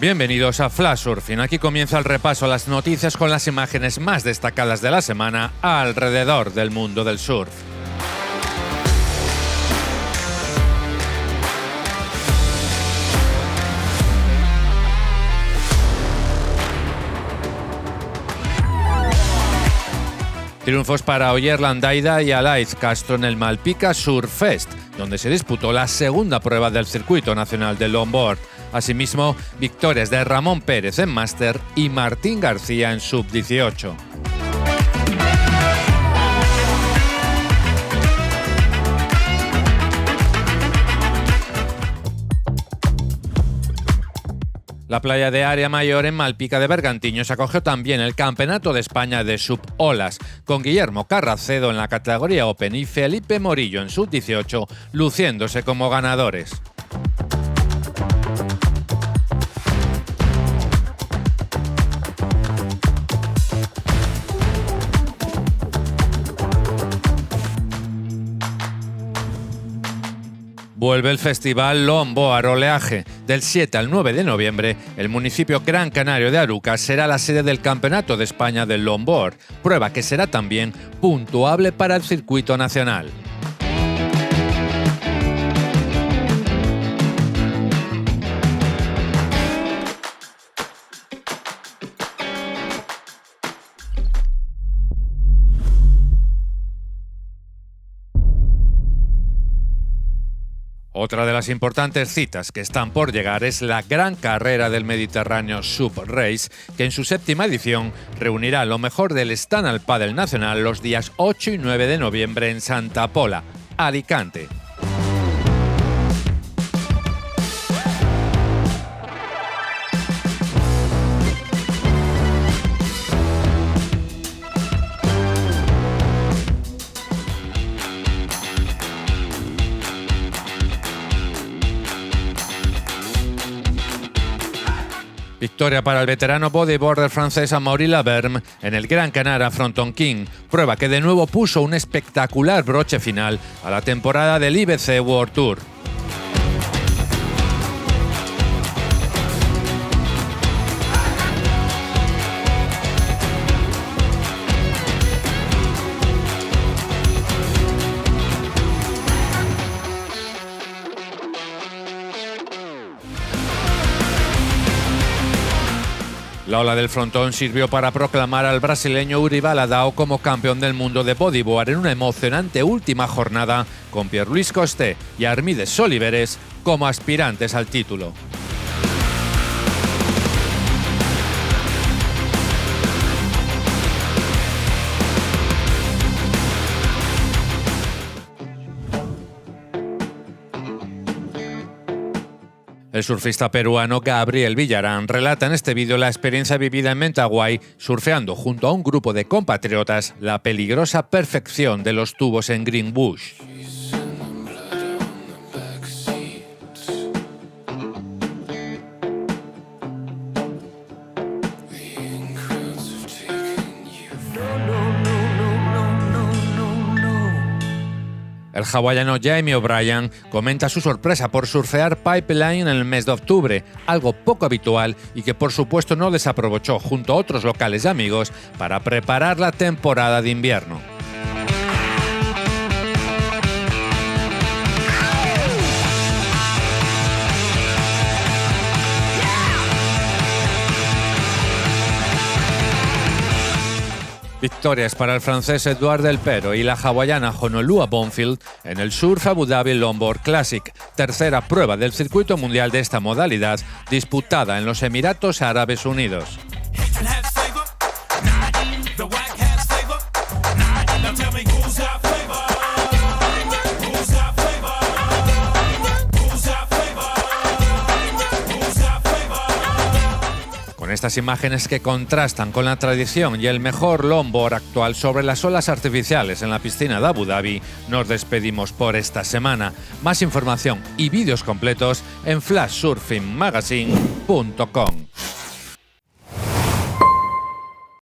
Bienvenidos a Flash Surfing. Aquí comienza el repaso a las noticias con las imágenes más destacadas de la semana alrededor del mundo del surf. Triunfos para Oyer Landaida y Alaitz Castro en el Malpica Surf Fest, donde se disputó la segunda prueba del circuito nacional de longboard. Asimismo, victorias de Ramón Pérez en Máster y Martín García en Sub-18. La playa de Área Mayor en Malpica de Bergantiños acogió también el Campeonato de España de Sub-Olas, con Guillermo Carracedo en la categoría Open y Felipe Morillo en Sub-18, luciéndose como ganadores. Vuelve el festival Longboard Oleaje. Del 7 al 9 de noviembre, el municipio Gran Canario de Arucas será la sede del Campeonato de España del Longboard, prueba que será también puntuable para el circuito nacional. Otra de las importantes citas que están por llegar es la Gran Carrera del Mediterráneo Sub Race, que en su séptima edición reunirá lo mejor del stand-up paddle nacional los días 8 y 9 de noviembre en Santa Pola, Alicante. Victoria para el veterano bodyboarder francés Amaury Lavergne en el Gran Canaria Fronton King, prueba que de nuevo puso un espectacular broche final a la temporada del IBC World Tour. La ola del frontón sirvió para proclamar al brasileño Uri Baladao como campeón del mundo de bodyboard en una emocionante última jornada, con Pierluis Costé y Armides Oliveres como aspirantes al título. El surfista peruano Gabriel Villarán relata en este vídeo la experiencia vivida en Mentawai, surfeando junto a un grupo de compatriotas la peligrosa perfección de los tubos en Greenbush. El hawaiano Jamie O'Brien comenta su sorpresa por surfear Pipeline en el mes de octubre, algo poco habitual y que por supuesto no desaprovechó junto a otros locales y amigos para preparar la temporada de invierno. Victorias para el francés Edouard Del Pero y la hawaiana Honolua Bonfield en el Surf Abu Dhabi Longboard Classic, tercera prueba del circuito mundial de esta modalidad, disputada en los Emiratos Árabes Unidos. Con estas imágenes que contrastan con la tradición y el mejor longboard actual sobre las olas artificiales en la piscina de Abu Dhabi, nos despedimos por esta semana. Más información y vídeos completos en flashsurfingmagazine.com.